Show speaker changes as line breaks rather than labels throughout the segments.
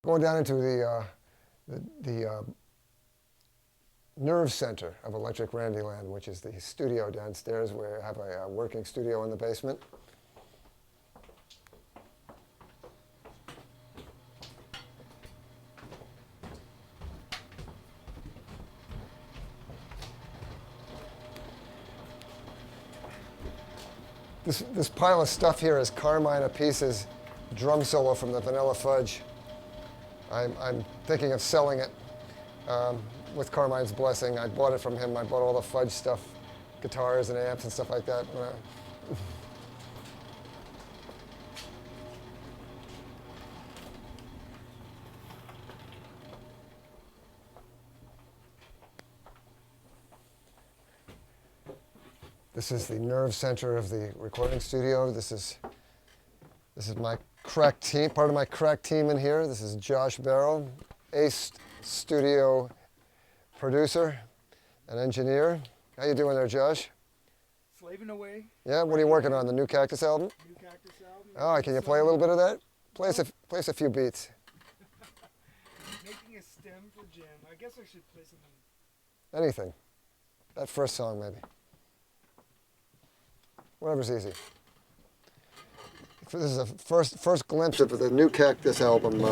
Going down into the nerve center of Electric Randyland, which is the studio downstairs where I have a working studio in the basement. This pile of stuff here is Carmine Apice's drum solo from the Vanilla Fudge. I'm thinking of selling it with Carmine's blessing. I bought it from him. I bought all the Fudge stuff, guitars and amps and stuff like that. This is the nerve center of the recording studio. This is my crack team, part of my crack team in here. This is Josh Barrow, ace studio producer and engineer. How you doing there, Josh?
Slaving away.
Yeah, what are you working on? The new Cactus album?
New Cactus album.
Oh, can you play a little bit of that? Play us a few beats.
Making a stem for Jim. I guess I should play something.
Anything. That first song, maybe. Whatever's easy. This is a first glimpse of the new Cactus album.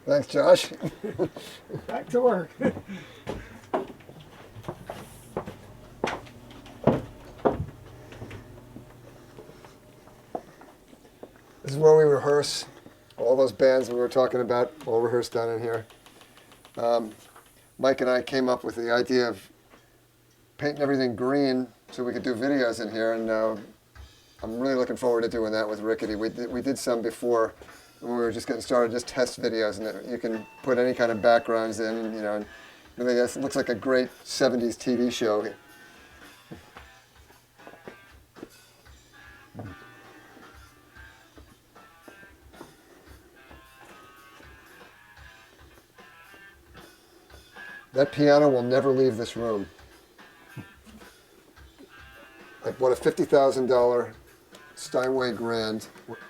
Thanks, Josh.
Back to work.
This is where we rehearse. All those bands we were talking about all rehearsed down in here. Mike and I came up with the idea of painting everything green so we could do videos in here, and I'm really looking forward to doing that with Rickety. We did some before when we were just getting started, just test videos, and you can put any kind of backgrounds in, you know, and really it looks like a great 70s TV show. That piano will never leave this room. I bought a $50,000 Steinway Grand.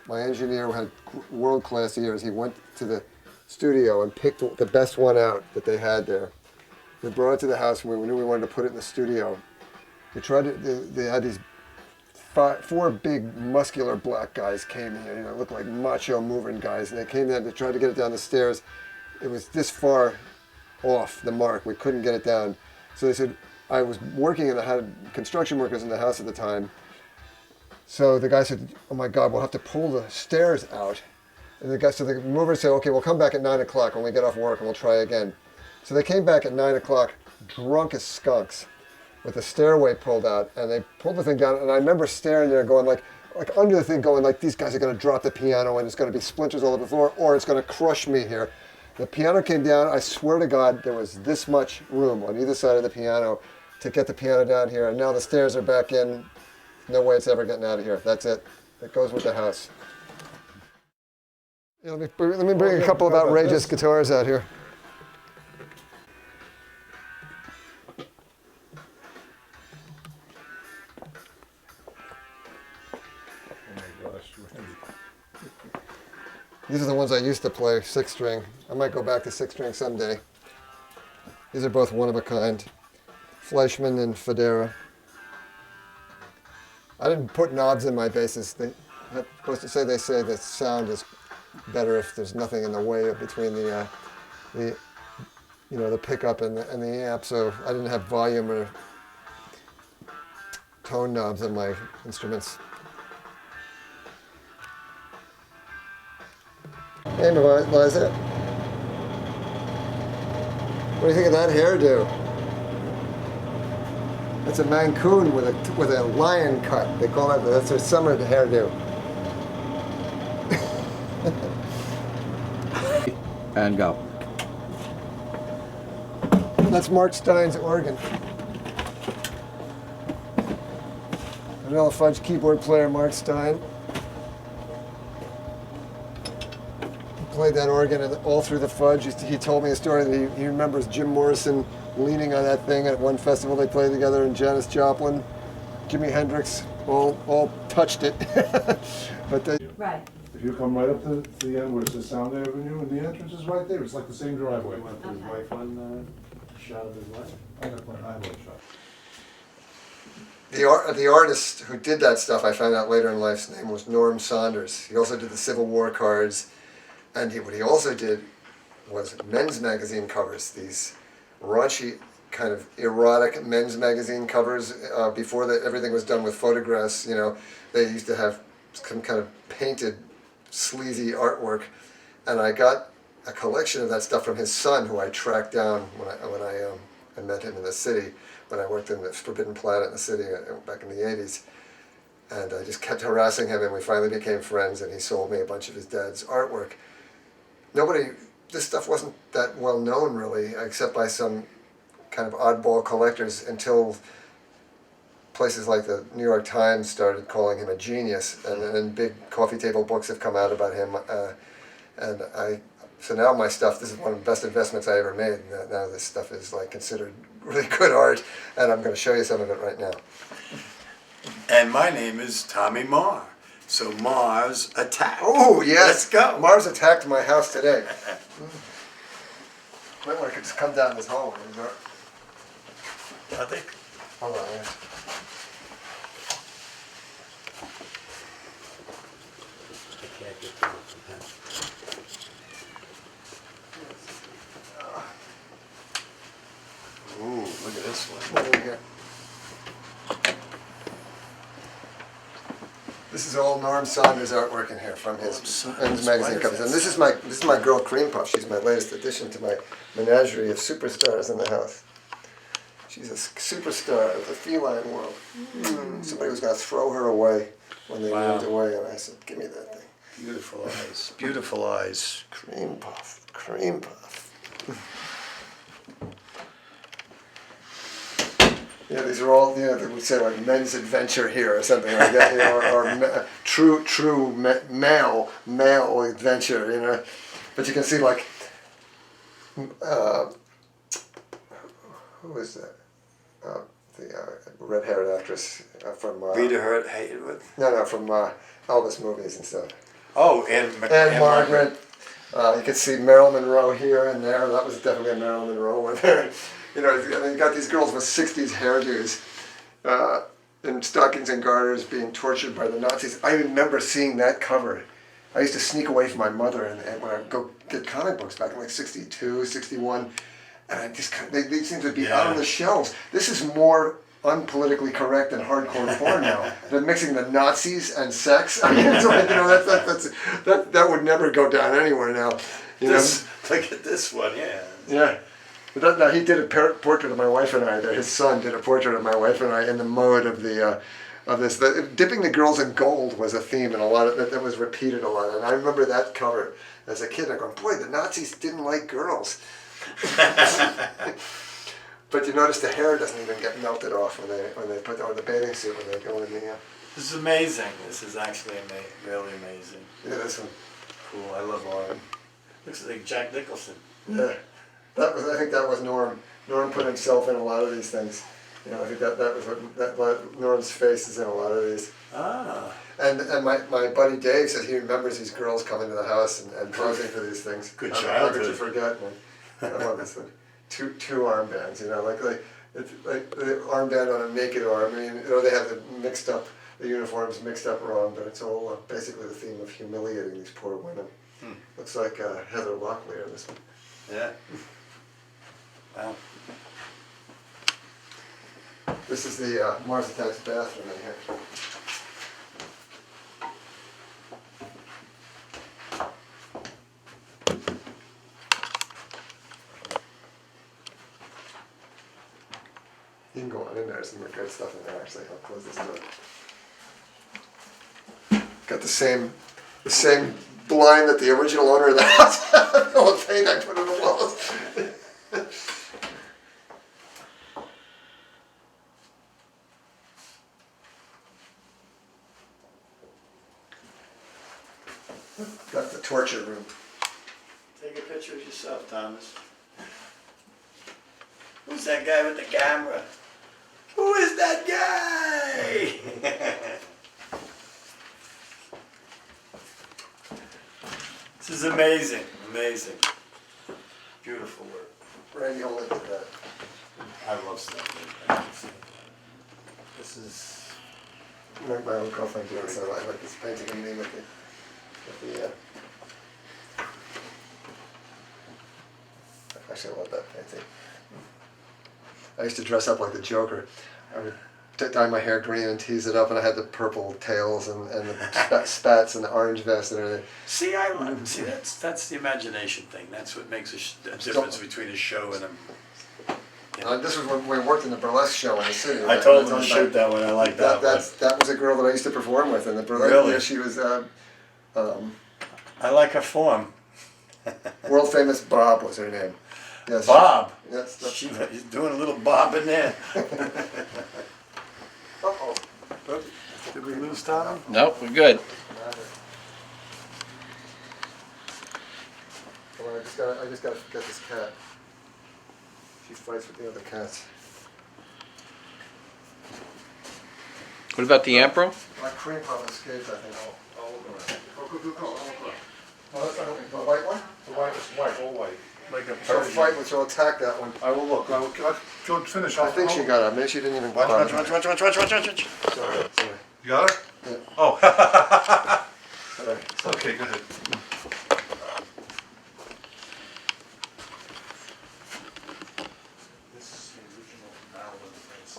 My engineer had world-class ears. He went to the studio and picked the best one out that they had there. We brought it to the house and we knew we wanted to put it in the studio. They had these four big muscular black guys came here, you know, looked like macho moving guys, and they came in, they tried to get it down the stairs. It was this far off the mark. We couldn't get it down. So they said, I was working and I had construction workers in the house at the time. So the guy said, oh my God, we'll have to pull the stairs out. And so the mover said, okay, we'll come back at 9 o'clock when we get off work and we'll try again. So they came back at 9 o'clock, drunk as skunks, with the stairway pulled out, and they pulled the thing down, and I remember staring there going like under the thing going like, these guys are gonna drop the piano and it's gonna be splinters all over the floor, or it's gonna crush me here. The piano came down, I swear to God, there was this much room on either side of the piano to get the piano down here, and now the stairs are back in. No way it's ever getting out of here. That's it. It goes with the house. Yeah, let me bring a couple of outrageous guitars out here.
Oh my gosh, Randy.
These are the ones I used to play, 6-string. I might go back to 6-string someday. These are both one of a kind. Fleischmann and Federa. I didn't put knobs in my basses. They say the sound is better if there's nothing in the way between the pickup and the amp. So I didn't have volume or tone knobs in my instruments. Hey, Liza. What do you think of that hairdo? That's a Mancoon with a lion cut. They call that's their summer hairdo.
And go.
That's Mark Stein's organ. Vanilla Fudge keyboard player Mark Stein. He played that organ all through the Fudge. He told me a story that he remembers Jim Morrison leaning on that thing at one festival they played together, and Janis Joplin, Jimi Hendrix, all touched it. But they,
Right.
If you come right up to the end where it says Sound Avenue, and the entrance is right there, it's like the same driveway.
Went to his wife one shot of his life.
I got my highway shot.
the artist who did that stuff, I found out later in life, his name was Norm Saunders. He also did the Civil War cards, and what he also did was men's magazine covers, these raunchy kind of erotic men's magazine covers. Before everything was done with photographs, they used to have some kind of painted sleazy artwork, and I got a collection of that stuff from his son, who I tracked down when I met him in the city, when I worked in the Forbidden Planet in the city back in the 80s. And I just kept harassing him, and we finally became friends, and he sold me a bunch of his dad's artwork. This stuff wasn't that well known really, except by some kind of oddball collectors, until places like the New York Times started calling him a genius, and then big coffee table books have come out about him. So now my stuff, this is one of the best investments I ever made. Now this stuff is like considered really good art, and I'm going to show you some of it right now.
And my name is Tommy Marr. So Mars attack.
Oh yes,
Let's go.
Mars attacked my house today. Might want to just come down this hallway.
I think.
Hold on. Yeah.
I can't get to it.
Ooh, look at this one.
What do we got? This is all Norm Saunders artwork in here from his men's magazine covers. And this is my girl Cream Puff. She's my latest addition to my menagerie of superstars in the house. She's a superstar of the feline world. Somebody was going to throw her away when they moved away, and I said, "Give me that thing."
Beautiful eyes. Beautiful eyes.
Cream Puff. Cream Puff. Yeah, these are all, they would say like men's adventure here or something like that, or true male adventure, But you can see like, who is that? The red-haired actress from...
Rita Hayworth.
No, from Elvis movies and stuff.
Oh, and
Margaret. You can see Marilyn Monroe here and there. That was definitely a Marilyn Monroe one there. You got these girls with 60s hairdos in stockings and garters being tortured by the Nazis. I remember seeing that cover. I used to sneak away from my mother and when I go get comic books back in like 62, 61, and they seem to be out on the shelves. This is more unpolitically correct than hardcore porn now. They're mixing the Nazis and sex. I mean, it's like, that would never go down anywhere now.
Look at this one, yeah.
Yeah. But now he did a portrait of my wife and I. His son did a portrait of my wife and I in the mode of this. Dipping the girls in gold was a theme, and a lot of that was repeated a lot. And I remember that cover as a kid. I'm going, boy, the Nazis didn't like girls. But you notice the hair doesn't even get melted off when they put on the bathing suit when they go in the.
This is amazing. This is actually really amazing.
Yeah, this one.
cool. I love art. Looks like Jack Nicholson.
Yeah, I think that was Norm. Norm put himself in a lot of these things. You know, I think that was what Norm's face is in a lot of these.
Ah.
And my buddy Dave says he remembers these girls coming to the house and posing for these things.
Good
How could you
childhood.
forget, man? I love this one. Two armbands, you know, like it's like the armband on a naked arm. I mean, you know, they have the uniforms mixed up wrong, but it's all basically the theme of humiliating these poor women. Looks like Heather Locklear in this one.
Yeah. Wow.
This is the Mars Attacks bathroom in here. You can go on in there, some good stuff in there actually. I'll close this door. Got the same blind that the original owner of the house had. All the paint I put on the walls. Got the torture room.
Take a picture of yourself, Thomas. Who's that guy with the camera? Who is that guy? This is amazing, amazing. Beautiful work.
Randy only did that.
I love stuff like that. This is
My own girlfriend did it, so I like this painting of me with the actually I love that painting. I used to dress up like the Joker. I would dye my hair green and tease it up, and I had the purple tails and the spats and the orange vest and everything.
see, see that's the imagination thing. That's what makes a difference between a show and a.
This was when we worked in the burlesque show in the city.
I told him to shoot that one. I like that one.
That was a girl that I used to perform with in the burlesque.
Really?
Yeah, she was
I like her form.
world famous Bob was her name. Yes.
Bob.
Yes.
She's doing a little bob in there.
Uh-oh.
Did we lose Tommy?
Nope, we're good.
Well, I just gotta get this cat. She fights with the other cats.
What about the Emperor?
My cream puff escaped, I think. I'll look around. Go. Oh, that's not the white one?
The white is white, all white.
Like a
She'll
Persian.
fight, she'll attack that one.
I will look. Go finish.
I think she got it. Maybe she didn't even.
Watch.
Sorry.
You got it?
Yeah.
Oh.
Sorry.
Okay, go ahead. This is the original Maryland Prince.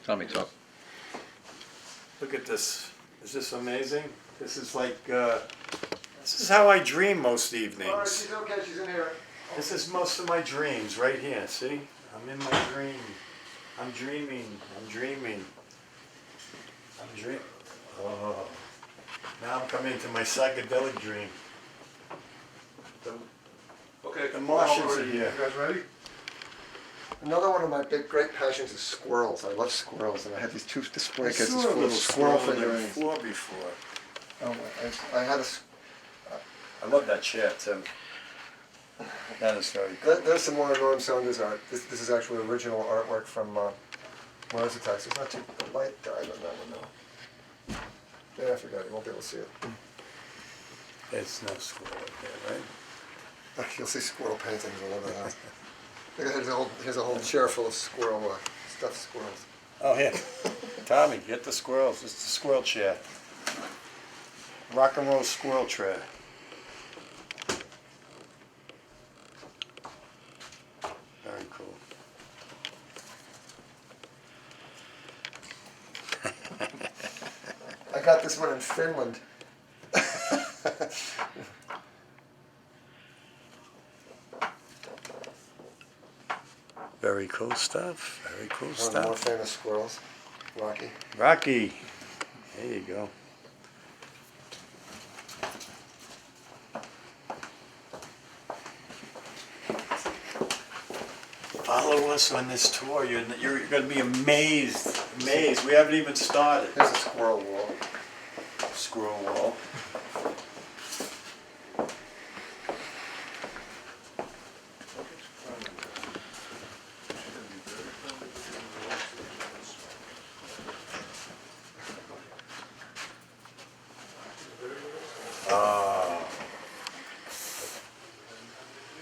Tell me so.
Look at this. Is this amazing? This is like, this is how I dream most
All right,
evenings.
she's okay. She's in here.
This is most of my dreams right here. See? I'm in my dream. I'm dreaming. Oh. Now I'm coming into my psychedelic dream.
Okay,
The Martians are
You
here.
guys ready?
Another one of my great passions is squirrels. I love squirrels, and I have these two display
I
cases
saw a
full of
little
squirrel
squirrel on the
figurines.
floor before.
Oh, I had a.
I love that chair, Tim. That is very cool.
There's some more Norm Saunders art. This is actually original artwork from Mars Attacks. It's not too the light died on that one though. Yeah, I forgot. You won't be able to see it.
It's no squirrel right there, right?
You'll see squirrel paintings all over the house. Look, here's a whole chair full of stuffed squirrels.
Oh, yeah. Tommy, get the squirrels. It's the squirrel chair. Rock and roll squirrel tray. Very cool.
I got this one in Finland.
Very cool stuff. Very cool
One of the more
stuff.
famous squirrels, Rocky.
Rocky. There you go. Follow us on this tour. You're going to be amazed. Amazed. We haven't even started.
Here's a squirrel wall.
screw wall.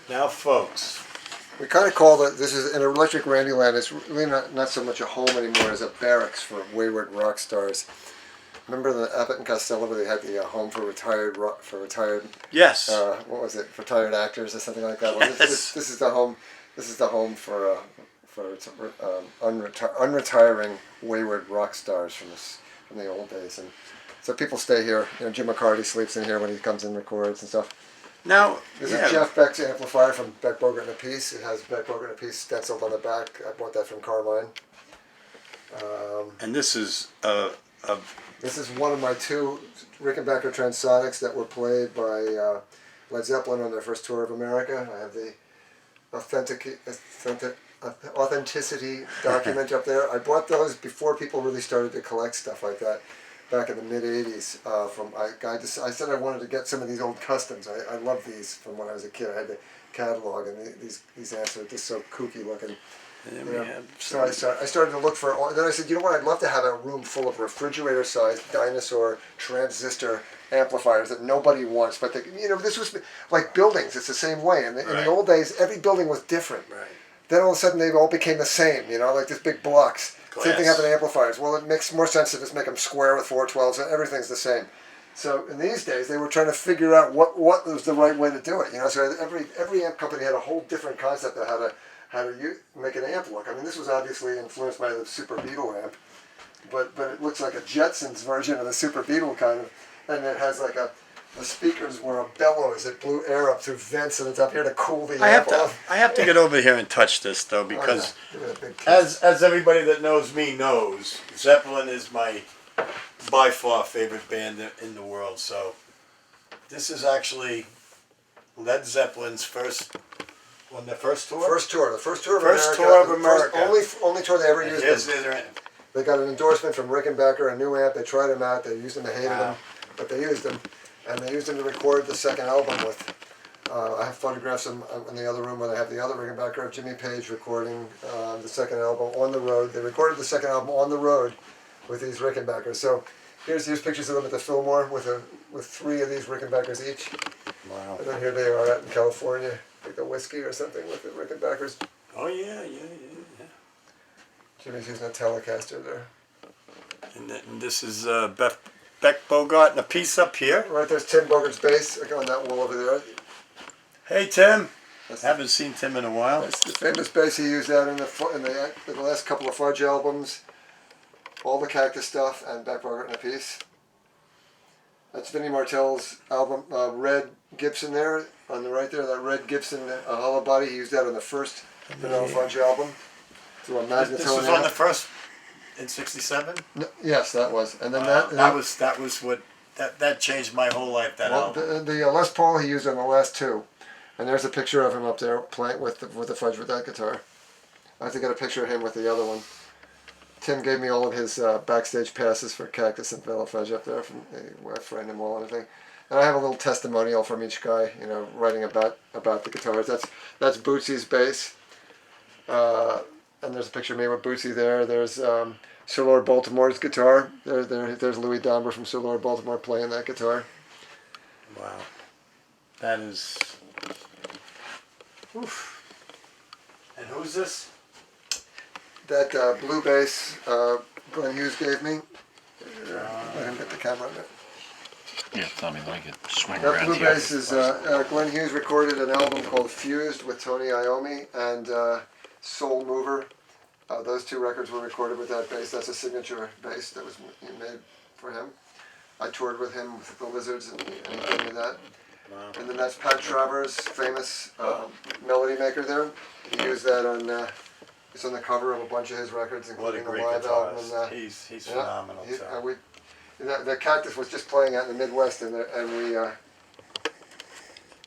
Now, folks,
We kind of call it, this is an electric Randyland. It's really not so much a home anymore as a barracks for wayward rock stars. Remember the Abbott and Costello where they had the home for retired
yes,
what was it, retired actors or something like that? Well,
Yes.
this is the home. This is the home for unretiring wayward rock stars from the old days, and so people stay here. You know, Jim McCarty sleeps in here when he comes and records and stuff.
now,
This
yeah,
is Jeff Beck's amplifier from Beck, Bogert and Appice. It has Beck, Bogert and Appice stenciled on the back. I bought that from Carmine.
and this is
This is one of my two Rickenbacker Transonics that were played by Led Zeppelin on their first tour of America. I have the authenticity document up there. I bought those before people really started to collect stuff like that, back in the mid '80s. I said I wanted to get some of these old customs. I love these from when I was a kid. I had the catalog, and these amps are just so kooky looking.
and
You
we
know,
have
so I started to look for. Then I said, you know what? I'd love to have a room full of refrigerator-sized dinosaur transistor amplifiers that nobody wants. But this was like buildings. It's the same way. In the old days, every building was different.
right.
Then all of a sudden, they all became the same. You know, like these big blocks. Same thing
Glass.
happened to amplifiers. Well, it makes more sense to just make them square with 412s. And everything's the same. So in these days, they were trying to figure out what was the right way to do it. You know, so every amp company had a whole different concept of how to make an amp look. I mean, this was obviously influenced by the Super Beetle amp, but it looks like a Jetsons version of the Super Beetle kind of, and it has like the speakers were a bellows that blew air up through vents, and it's up here to cool the amp off.
I have to get over here and touch this though, because
Give it a big kiss.
as everybody that knows me knows, Zeppelin is my by far favorite band in the world. So this is actually Led Zeppelin's first tour.
The first tour of
First
America.
tour of
the
America.
only tour they ever used.
Here's
them.
their
They got an endorsement from Rickenbacker, a new amp. They tried them out. They used them. They hated them, but they used them, and they used them to record the second album with. I have photographs in the other room where they have the other Rickenbacker of Jimmy Page recording the second album on the road. They recorded the second album on the road with these Rickenbackers. So here's pictures of them at the Fillmore with three of these Rickenbackers each.
Wow.
And then here they are out in California, like the whiskey or something with the Rickenbackers.
Oh yeah.
Jimmy's using a Telecaster there.
And this is Beck Bogart and a piece up here.
Right there's Tim Bogart's bass, like on that wall over there.
Hey Tim.
That's
Haven't seen Tim in a while.
That's the famous bass he used out in the last couple of Fudge albums. All the Cactus stuff and Beck Bogart in a piece. That's Vinnie Martell's album, Red Gibson there, on the right there, that Red Gibson hollow body. He used that on the first Vanilla Fudge album. Through a magnetone
This was
amp.
on the first in '67.
No, yes, that was. And then
That was what that changed my whole life. That
well,
album.
the Les Paul he used on the last two. And there's a picture of him up there playing with the Fudge with that guitar. I have to get a picture of him with the other one. Tim gave me all of his backstage passes for Cactus and Vanilla Fudge up there. I framed them all and everything. And I have a little testimonial from each guy, writing about the guitars. That's Bootsy's bass. And there's a picture of me with Bootsy there. There's Sir Lord Baltimore's guitar. There's Louis Domber from Sir Lord Baltimore playing that guitar.
Wow. That is. Oof. And who's this?
That blue bass Glenn Hughes gave me. Let him get the camera on it.
Yeah, tell me like it. Swing
That
around
blue
here.
bass is Glenn Hughes recorded an album called Fused with Tony Iommi and Soul Mover. Those two records were recorded with that bass. That's a signature bass that was made for him. I toured with him with the Lizards and he gave me that.
Wow.
And then that's Pat Travers' famous melody maker there. He used that on. It's on the cover of a bunch of his records,
What a
including the
great
live album.
guitarist.
And,
He's
yeah,
phenomenal. So.
The Cactus was just playing out in the Midwest, and we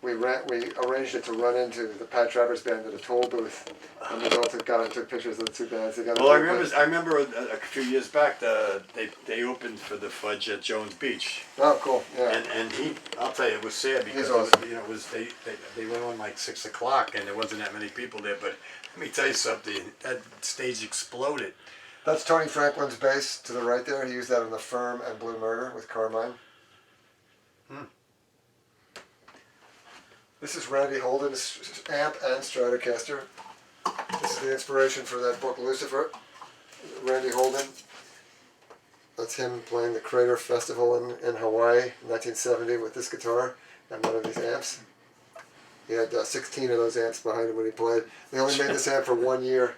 we arranged it to run into the Pat Travers band at a toll booth, and we both got and took pictures of the two bands together.
Well, I remember a few years back, they opened for the Fudge at Jones Beach.
Oh, cool. Yeah.
And I'll tell you, it was sad because
He's awesome.
it was they went on like 6 o'clock and there wasn't that many people there. But let me tell you something, that stage exploded.
That's Tony Franklin's bass to the right there. He used that on The Firm and Blue Murder with Carmine. This is Randy Holden's amp and Stratocaster. This is the inspiration for that book Lucifer. Randy Holden. That's him playing the Crater Festival in Hawaii in 1970 with this guitar and one of these amps. He had 16 of those amps behind him when he played. They only made this amp for 1 year.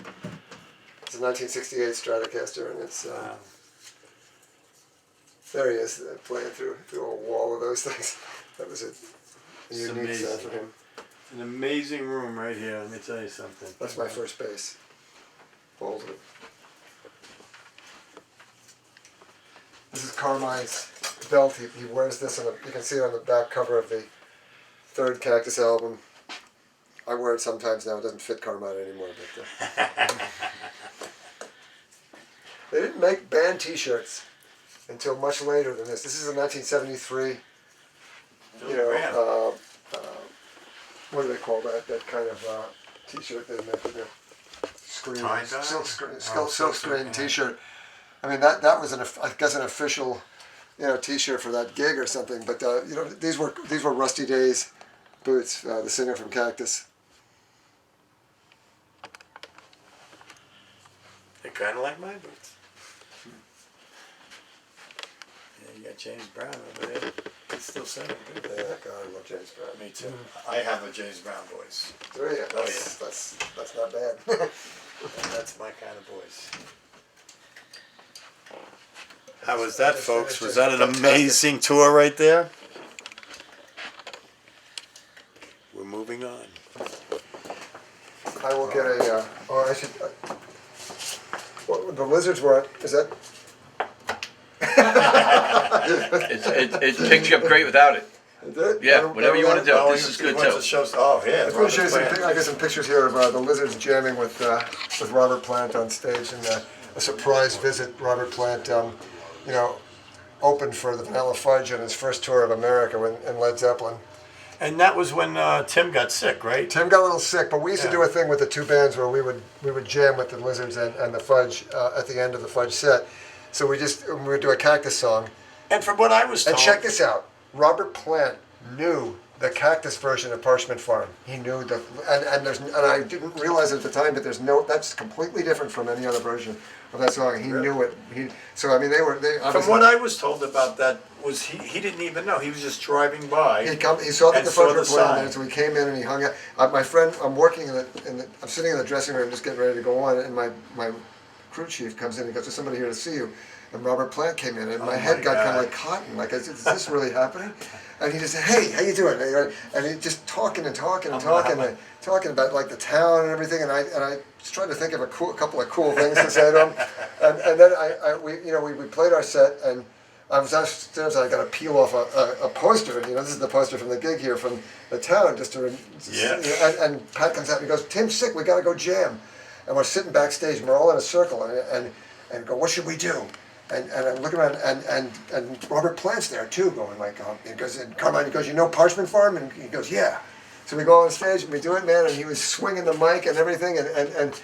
It's a 1968 Stratocaster, and it's there he is playing through a wall of those things. That was a unique sound for him.
An amazing room right here. Let me tell you something.
That's my first bass. Holden. This is Carmine's belt. He wears this on you can see it on the back cover of the third Cactus album. I wear it sometimes now. It doesn't fit Carmine anymore, but. They didn't make band T-shirts until much later than this. This is a 1973. You know, what do they call that? That kind of T-shirt they make with the screen, silk screen T-shirt. I mean that was I guess an official, T-shirt for that gig or something. But these were Rusty Days boots. The singer from Cactus.
They're kind of like my boots. You got James Brown over there. He's still singing.
Yeah, God, I love James Brown.
Me too. I have a James Brown voice.
Oh yeah, that's not bad.
That's my kind of voice. How was that, folks? Was that an amazing tour right there? We're moving on.
I will get a. I should. The Lizards were. Is that?
It picks you up great without it.
Is it?
Yeah, whatever you want to do. This is good too.
Oh yeah.
I'm going to show you some pictures here of the Lizards jamming with Robert Plant on stage, and a surprise visit. Robert Plant, opened for the Vanilla Fudge on his first tour of America in Led Zeppelin.
And that was when Tim got sick, right?
Tim got a little sick, but we used to do a thing with the two bands where we would jam with the Lizards and the Fudge at the end of the Fudge set. So we would do a Cactus song.
And from what I was told,
and check this out, Robert Plant knew the Cactus version of Parchment Farm. He knew and I didn't realize it at the time, but that's completely different from any other version of that song. He knew it. From
what I was told about that was he didn't even know. He was just driving by.
He saw that the Fudge were playing
sign.
there, so he came in and he hung out. My friend, I'm working I'm sitting in the dressing room just getting ready to go on, and my crew chief comes in and goes, "There's somebody here to see you." And Robert Plant came in, and my head got kind of like cotton. Like, is this really happening? And he just said, "Hey, how you doing?" And he just talking about like the town and everything. And I just tried to think of a couple of cool things to say to him. And then we played our set, and I was upstairs. I got to peel off a poster. And this is the poster from the gig here from the town. And Pat comes out and he goes, "Tim's sick. We got to go jam." And we're sitting backstage, and we're all in a circle, and go, "What should we do?" And I'm looking around, and Robert Plant's there too, going like, he goes, and Carmine goes, "You know Parchment Farm?" And he goes, "Yeah." So we go on stage and we do it, man, and he was swinging the mic and everything, and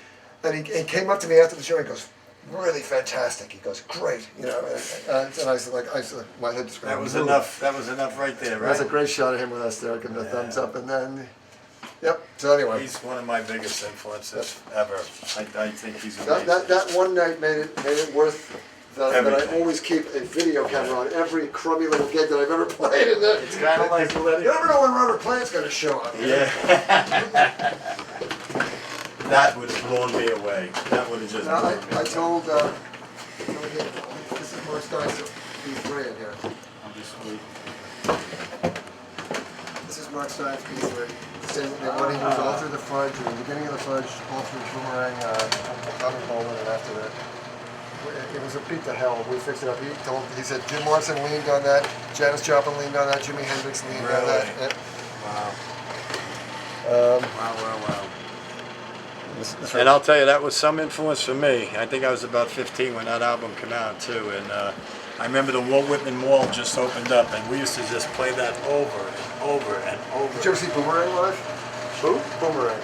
he came up to me after the show and he goes, "Really fantastic." He goes, "Great," and I said, my head just
That was enough. That was enough right there, right?
That's a great shot of him with us there, giving the thumbs up, and then. Yep. So anyway,
he's one of my biggest influences ever. I think he's amazing.
That one night made it worth that I always keep a video camera on every crummy little gig that I've ever played.
It's kind of like
you never know when Robert Plant's going to show up.
Yeah. That would have blown me away. That would have just.
I told. This is Mark Stein's B3 in here.
I'm just waiting.
This is Mark Stein's B3. They want to use all through the Fudge, or the beginning of the Fudge, all through Boomerang, Tommy Bolin, and after that. It was a beat to hell. We fixed it up. He said Jim Morrison leaned on that, Janis Joplin leaned on that, Jimi Hendrix leaned on that.
Wow. And I'll tell you, that was some influence for me. I think I was about 15 when that album came out too. And I remember the Walt Whitman Mall just opened up, and we used to just play that over and over and over.
Did you ever see Boomerang live?
Who?
Boomerang.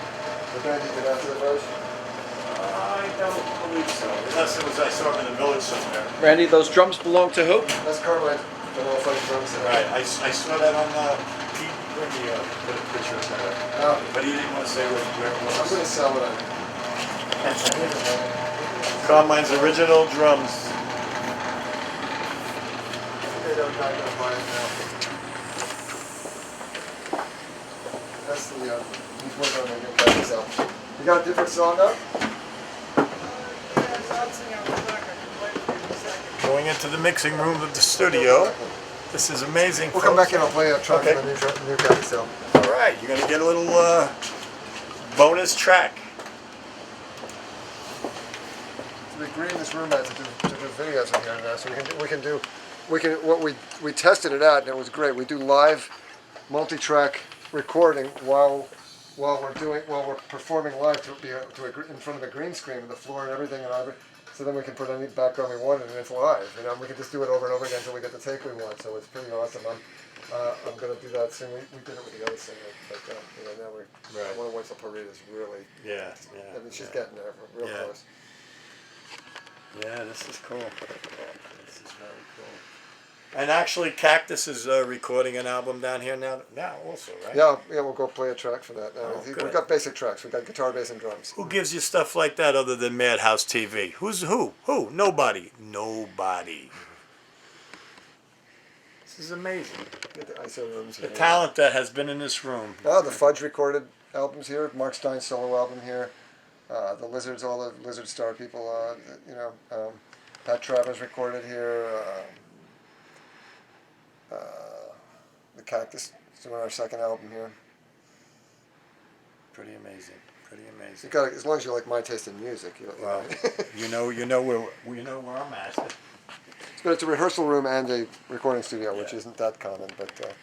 The band you did after the verse?
I don't believe so. Unless it was I saw him in the village somewhere.
Randy, those drums belong to who?
That's Carmine. The little funny drums.
Right. I saw that on Pete Ricky put a picture of that. But he didn't want to say where it was.
I'm going to sell it on.
Carmine's original drums.
They don't not gonna buy it now. That's the he's working on making that himself. You got a different song up?
Going into the mixing room of the studio. This is amazing.
We'll come
folks.
back in. I'll play a track
Okay.
from the new cat itself.
All right, you're gonna get a little bonus track.
We agree in this room to do videos in here now, so we tested it out and it was great. We do live multi-track recording while we're performing live in front of a green screen with the floor and everything, so then we can put any background we want and it's live. You know, we can just do it over and over again until we get the take we want. So it's pretty awesome. I'm gonna do that soon. We did it with the other singer, but now I want to wait till Parita's really.
Yeah.
I mean, she's getting there real close.
Yeah, this is cool. This is very cool. And actually, Cactus is recording an album down here now also, right?
Yeah, we'll go play a track for that.
good.
We've got basic tracks. We've got guitar, bass, and drums.
Who gives you stuff like that other than Madhouse TV? Who? Nobody. This is amazing.
Get the ISO rooms.
The talent that has been in this room.
Oh, the Fudge recorded albums here. Mark Stein's solo album here. The Lizards, all the Lizard Star people. Pat Travers recorded here. The Cactus is doing our second album here.
Pretty amazing.
You got as long as you like my taste in music.
Well, you know where I'm at.
But it's a rehearsal room and a recording studio, which isn't that common. But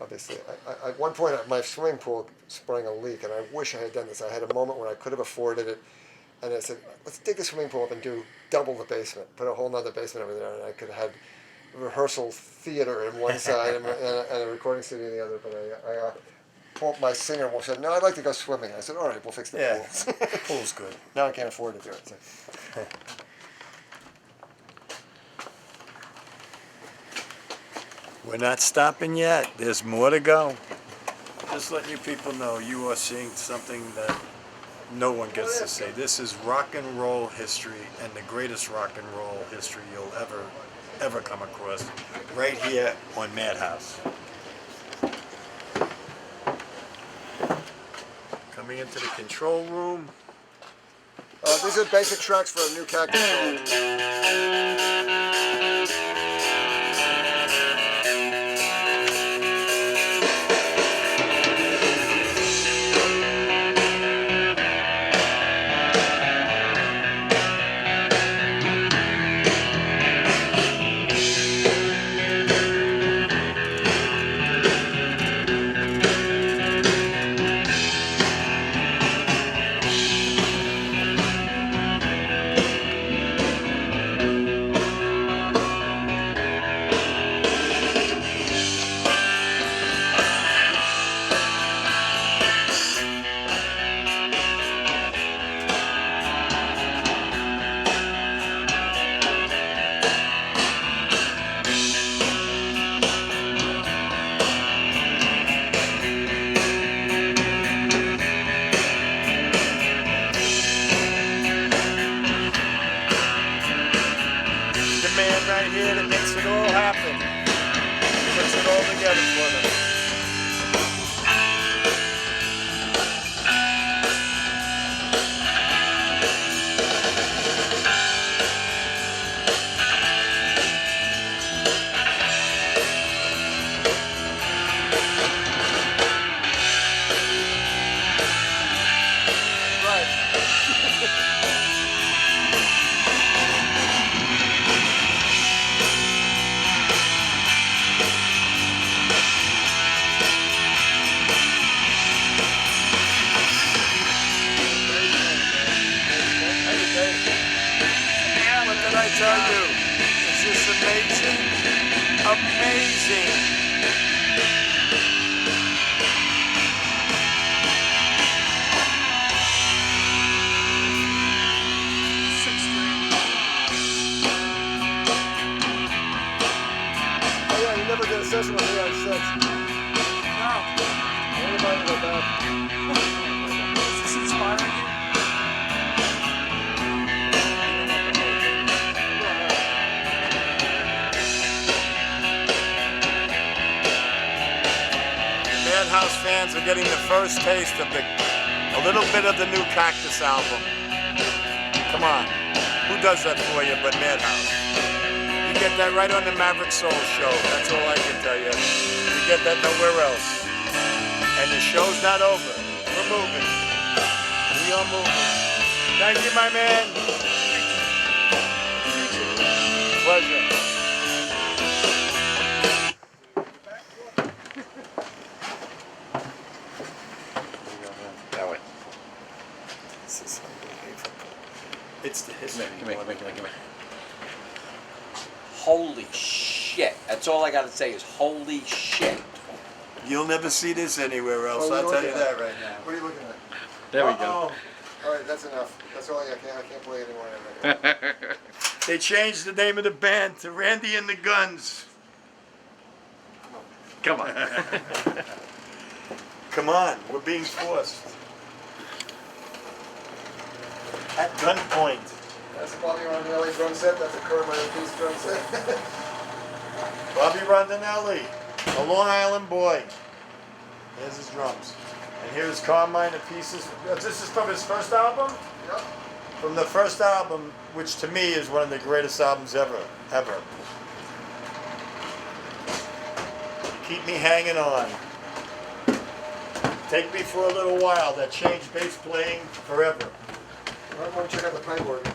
obviously, at one point, my swimming pool sprang a leak, and I wish I had done this. I had a moment where I could have afforded it, and I said, let's dig the swimming pool up and do double the basement, put a whole nother basement over there, and I could have had a rehearsal theater in one side and a recording studio in the other. But my singer said, no, I'd like to go swimming. I said, all right, we'll fix the pool.
The pool's good.
Now I can't afford to do it. So.
We're not stopping yet. There's more to go. Just letting you people know you are seeing something that no one gets to see. This is rock and roll history, and the greatest rock and roll history you'll ever come across, right here on Madhouse. Coming into the control room.
These are basic tracks for a new Cactus song.
Is this inspiring you?
Madhouse fans are getting the first taste of a little bit of the new Cactus album. Come on, who does that for you but Madhouse? You get that right on the Maverick Soul show. That's all I can tell you. You get that nowhere else. And the show's not over. We're moving. We are moving. Thank you, my man. Pleasure.
That way.
This is unbelievable. It's the history.
Come here. Holy shit. That's all I gotta say is holy shit.
You'll never see this anywhere else.
Oh,
I'll
you're
tell you
looking
that
at-
right now.
What are you looking at?
There we go.
Uh-oh.
All right, that's enough. That's all I can't play anymore. Right now.
They changed the name of the band to Randy and the Guns.
Come on.
Come on, we're being forced. At gunpoint.
That's Bobby Rondinelli drum set. That's a Carmine Piece drum set.
Bobby Rondinelli, a Long Island boy. There's his drums. And here's Carmine and Pieces. This is from his first album?
Yep.
From the first album, which to me is one of the greatest albums ever. Keep me hanging on. Take me for a little while. That changed bass playing forever.
I want to check out the pine board.